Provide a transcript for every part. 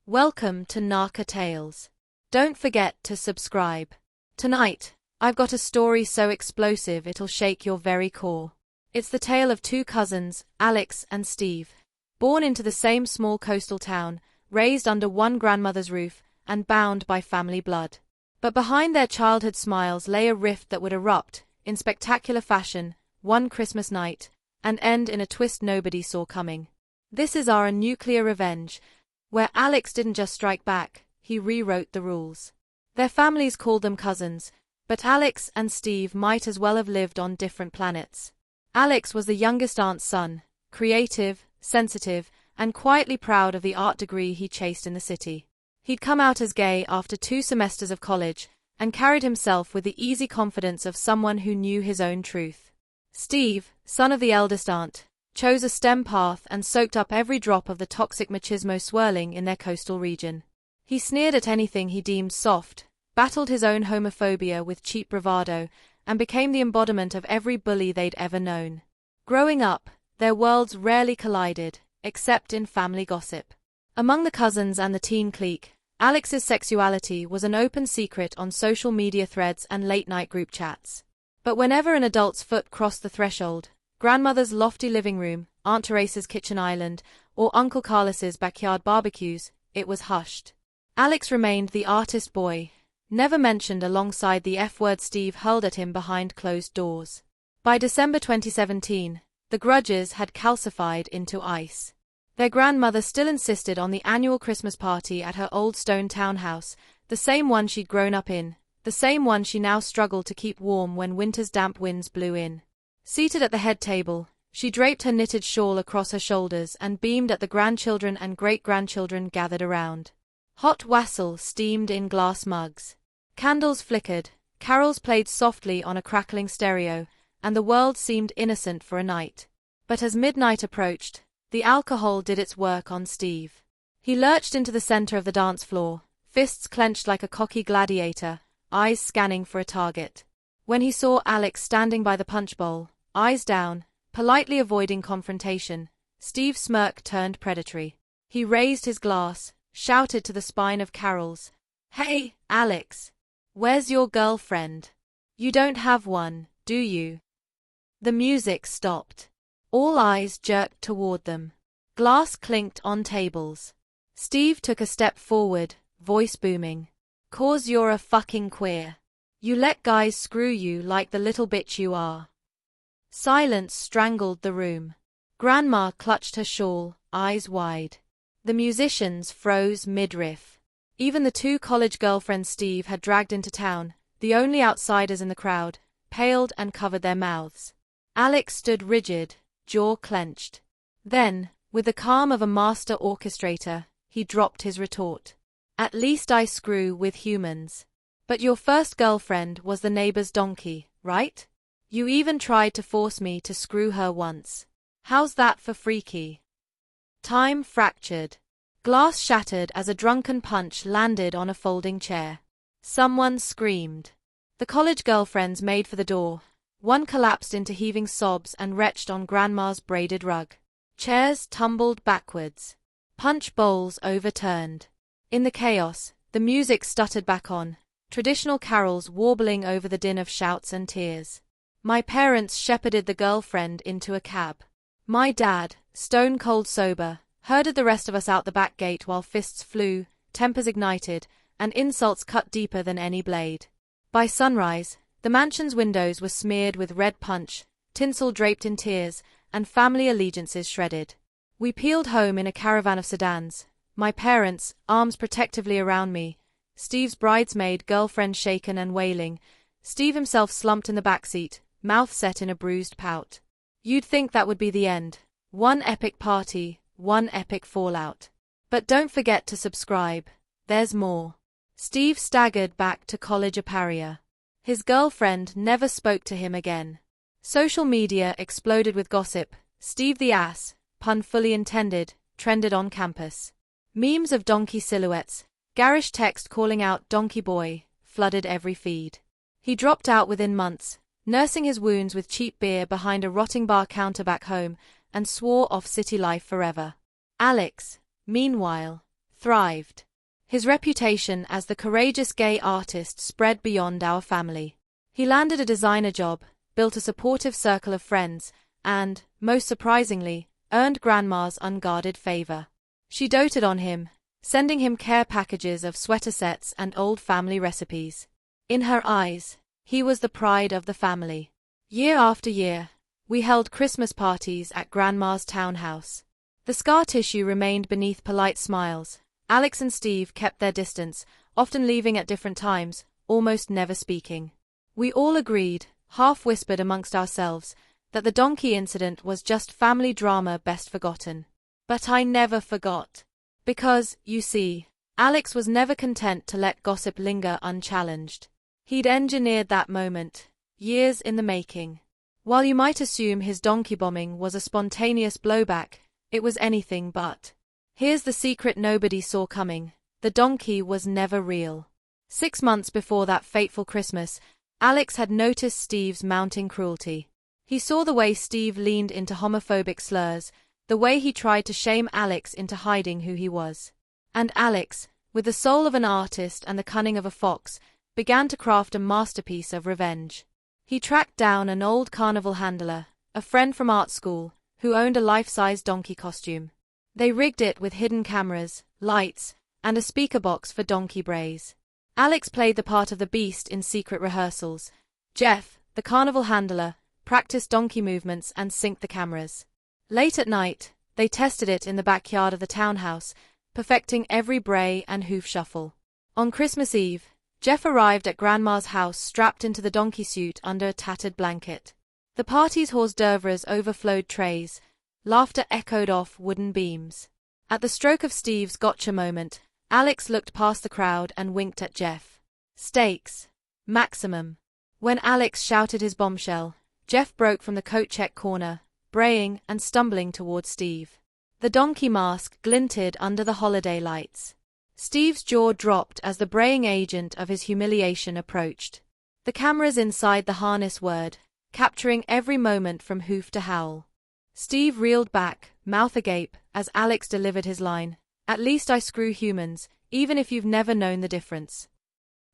Welcome to Narka Tales. Don't forget to subscribe. Tonight, I've got a story so explosive it'll shake your very core. It's the tale of two cousins, Alex and Steve. Born into the same small coastal town, raised under one grandmother's roof, and bound by family blood. But behind their childhood smiles lay a rift that would erupt, in spectacular fashion, one Christmas night, and end in a twist nobody saw coming. This is our nuclear revenge, where Alex didn't just strike back, he rewrote the rules. Their families called them cousins, but Alex and Steve might as well have lived on different planets. Alex was the youngest aunt's son, creative, sensitive, and quietly proud of the art degree he chased in the city. He'd come out as gay after 2 semesters of college, and carried himself with the easy confidence of someone who knew his own truth. Steve, son of the eldest aunt, chose a STEM path and soaked up every drop of the toxic machismo swirling in their coastal region. He sneered at anything he deemed soft, battled his own homophobia with cheap bravado, and became the embodiment of every bully they'd ever known. Growing up, their worlds rarely collided, except in family gossip. Among the cousins and the teen clique, Alex's sexuality was an open secret on social media threads and late-night group chats. But whenever an adult's foot crossed the threshold, grandmother's lofty living room, Aunt Teresa's kitchen island, or Uncle Carlos's backyard barbecues, it was hushed. Alex remained the artist boy, never mentioned alongside the F-word Steve hurled at him behind closed doors. By December 2017, the grudges had calcified into ice. Their grandmother still insisted on the annual Christmas party at her old stone townhouse, the same one she'd grown up in, the same one she now struggled to keep warm when winter's damp winds blew in. Seated at the head table, she draped her knitted shawl across her shoulders and beamed at the grandchildren and great-grandchildren gathered around. Hot wassail steamed in glass mugs. Candles flickered, carols played softly on a crackling stereo, and the world seemed innocent for a night. But as midnight approached, the alcohol did its work on Steve. He lurched into the center of the dance floor, fists clenched like a cocky gladiator, eyes scanning for a target. When he saw Alex standing by the punch bowl, eyes down, politely avoiding confrontation, Steve's smirk turned predatory. He raised his glass, shouted to the spine of carols, "Hey, Alex! Where's your girlfriend? You don't have one, do you?" The music stopped. All eyes jerked toward them. Glass clinked on tables. Steve took a step forward, voice booming. "'Cause you're a fucking queer. You let guys screw you like the little bitch you are." Silence strangled the room. Grandma clutched her shawl, eyes wide. The musicians froze mid-riff. Even the 2 college girlfriends Steve had dragged into town, the only outsiders in the crowd, paled and covered their mouths. Alex stood rigid, jaw clenched. Then, with the calm of a master orchestrator, he dropped his retort. "At least I screw with humans. But your first girlfriend was the neighbor's donkey, right? You even tried to force me to screw her once. How's that for freaky?" Time fractured. Glass shattered as a drunken punch landed on a folding chair. Someone screamed. The college girlfriends made for the door. One collapsed into heaving sobs and retched on Grandma's braided rug. Chairs tumbled backwards. Punch bowls overturned. In the chaos, the music stuttered back on, traditional carols warbling over the din of shouts and tears. My parents shepherded the girlfriend into a cab. My dad, stone-cold sober, herded the rest of us out the back gate while fists flew, tempers ignited, and insults cut deeper than any blade. By sunrise, the mansion's windows were smeared with red punch, tinsel draped in tears, and family allegiances shredded. We peeled home in a caravan of sedans, my parents, arms protectively around me, Steve's bridesmaid girlfriend shaken and wailing, Steve himself slumped in the backseat, mouth set in a bruised pout. You'd think that would be the end. One epic party, one epic fallout. But don't forget to subscribe. There's more. Steve staggered back to college Aparia. His girlfriend never spoke to him again. Social media exploded with gossip. Steve the ass, pun fully intended, trended on campus. Memes of donkey silhouettes, garish text calling out "donkey boy," flooded every feed. He dropped out within months, nursing his wounds with cheap beer behind a rotting bar counter back home, and swore off city life forever. Alex, meanwhile, thrived. His reputation as the courageous gay artist spread beyond our family. He landed a designer job, built a supportive circle of friends, and, most surprisingly, earned Grandma's unguarded favor. She doted on him, sending him care packages of sweater sets and old family recipes. In her eyes, he was the pride of the family. Year after year, we held Christmas parties at Grandma's townhouse. The scar tissue remained beneath polite smiles. Alex and Steve kept their distance, often leaving at different times, almost never speaking. We all agreed, half-whispered amongst ourselves, that the donkey incident was just family drama best forgotten. But I never forgot. Because, you see, Alex was never content to let gossip linger unchallenged. He'd engineered that moment, years in the making. While you might assume his donkey bombing was a spontaneous blowback, it was anything but. Here's the secret nobody saw coming: the donkey was never real. 6 months before that fateful Christmas, Alex had noticed Steve's mounting cruelty. He saw the way Steve leaned into homophobic slurs, the way he tried to shame Alex into hiding who he was. And Alex, with the soul of an artist and the cunning of a fox, began to craft a masterpiece of revenge. He tracked down an old carnival handler, a friend from art school, who owned a life-size donkey costume. They rigged it with hidden cameras, lights, and a speaker box for donkey brays. Alex played the part of the beast in secret rehearsals. Jeff, the carnival handler, practiced donkey movements and synced the cameras. Late at night, they tested it in the backyard of the townhouse, perfecting every bray and hoof shuffle. On Christmas Eve, Jeff arrived at Grandma's house strapped into the donkey suit under a tattered blanket. The party's hors d'oeuvres overflowed trays. Laughter echoed off wooden beams. At the stroke of Steve's gotcha moment, Alex looked past the crowd and winked at Jeff. Stakes. Maximum. When Alex shouted his bombshell, Jeff broke from the coat check corner, braying and stumbling towards Steve. The donkey mask glinted under the holiday lights. Steve's jaw dropped as the braying agent of his humiliation approached. The cameras inside the harness whirred, capturing every moment from hoof to howl. Steve reeled back, mouth agape, as Alex delivered his line, "At least I screw humans, even if you've never known the difference."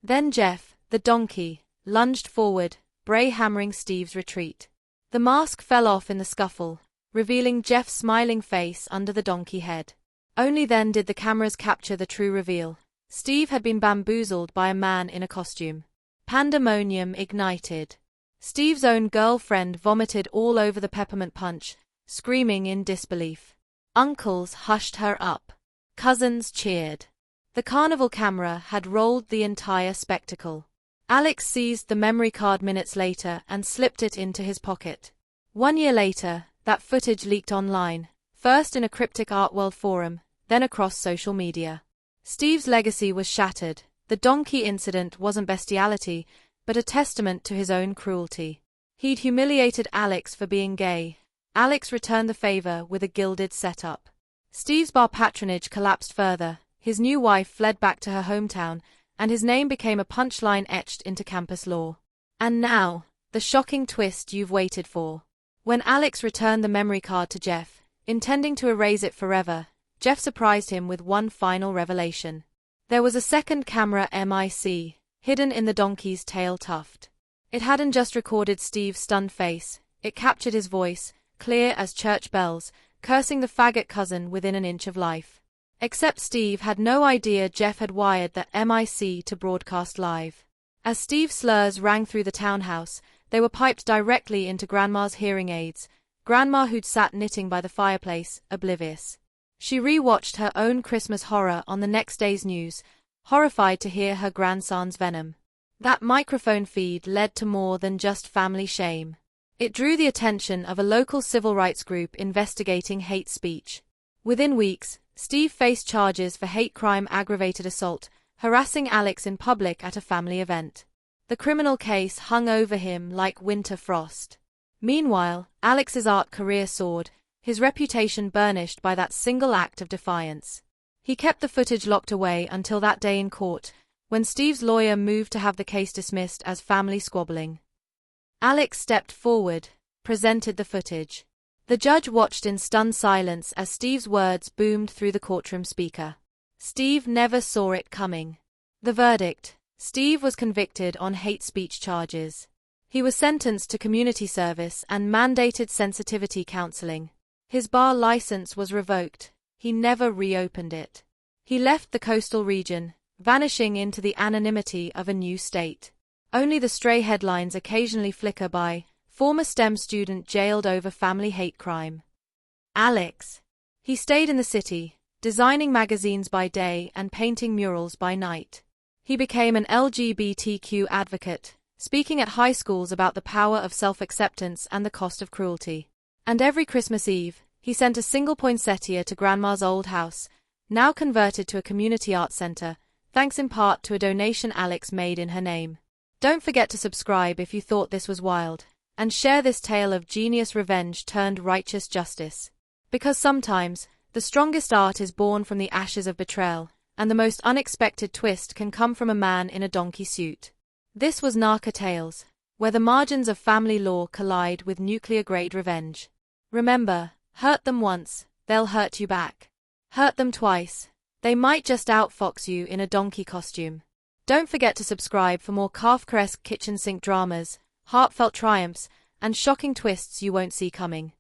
Then Jeff, the donkey, lunged forward, bray hammering Steve's retreat. The mask fell off in the scuffle, revealing Jeff's smiling face under the donkey head. Only then did the cameras capture the true reveal. Steve had been bamboozled by a man in a costume. Pandemonium ignited. Steve's own girlfriend vomited all over the peppermint punch, screaming in disbelief. Uncles hushed her up. Cousins cheered. The carnival camera had rolled the entire spectacle. Alex seized the memory card minutes later and slipped it into his pocket. 1 year later, that footage leaked online, first in a cryptic art world forum, then across social media. Steve's legacy was shattered. The donkey incident wasn't bestiality, but a testament to his own cruelty. He'd humiliated Alex for being gay. Alex returned the favor with a gilded setup. Steve's bar patronage collapsed further. His new wife fled back to her hometown, and his name became a punchline etched into campus lore. And now, the shocking twist you've waited for. When Alex returned the memory card to Jeff, intending to erase it forever, Jeff surprised him with one final revelation. There was a second camera MIC, hidden in the donkey's tail tuft. It hadn't just recorded Steve's stunned face, it captured his voice, clear as church bells, cursing the faggot cousin within an inch of life. Except Steve had no idea Jeff had wired the MIC to broadcast live. As Steve's slurs rang through the townhouse, they were piped directly into Grandma's hearing aids, Grandma who'd sat knitting by the fireplace, oblivious. She re-watched her own Christmas horror on the next day's news, horrified to hear her grandson's venom. That microphone feed led to more than just family shame. It drew the attention of a local civil rights group investigating hate speech. Within weeks, Steve faced charges for hate crime, aggravated assault, harassing Alex in public at a family event. The criminal case hung over him like winter frost. Meanwhile, Alex's art career soared, his reputation burnished by that single act of defiance. He kept the footage locked away until that day in court, when Steve's lawyer moved to have the case dismissed as family squabbling. Alex stepped forward, presented the footage. The judge watched in stunned silence as Steve's words boomed through the courtroom speaker. Steve never saw it coming. The verdict: Steve was convicted on hate speech charges. He was sentenced to community service and mandated sensitivity counseling. His bar license was revoked. He never reopened it. He left the coastal region, vanishing into the anonymity of a new state. Only the stray headlines occasionally flicker by: former STEM student jailed over family hate crime. Alex. He stayed in the city, designing magazines by day and painting murals by night. He became an LGBTQ advocate, speaking at high schools about the power of self-acceptance and the cost of cruelty. And every Christmas Eve, he sent a single poinsettia to Grandma's old house, now converted to a community art center, thanks in part to a donation Alex made in her name. Don't forget to subscribe if you thought this was wild, and share this tale of genius revenge turned righteous justice. Because sometimes, the strongest art is born from the ashes of betrayal, and the most unexpected twist can come from a man in a donkey suit. This was Narca Tales, where the margins of family law collide with nuclear-grade revenge. Remember, hurt them once, they'll hurt you back. Hurt them twice, they might just outfox you in a donkey costume. Don't forget to subscribe for more Kafkaesque kitchen sink dramas, heartfelt triumphs, and shocking twists you won't see coming.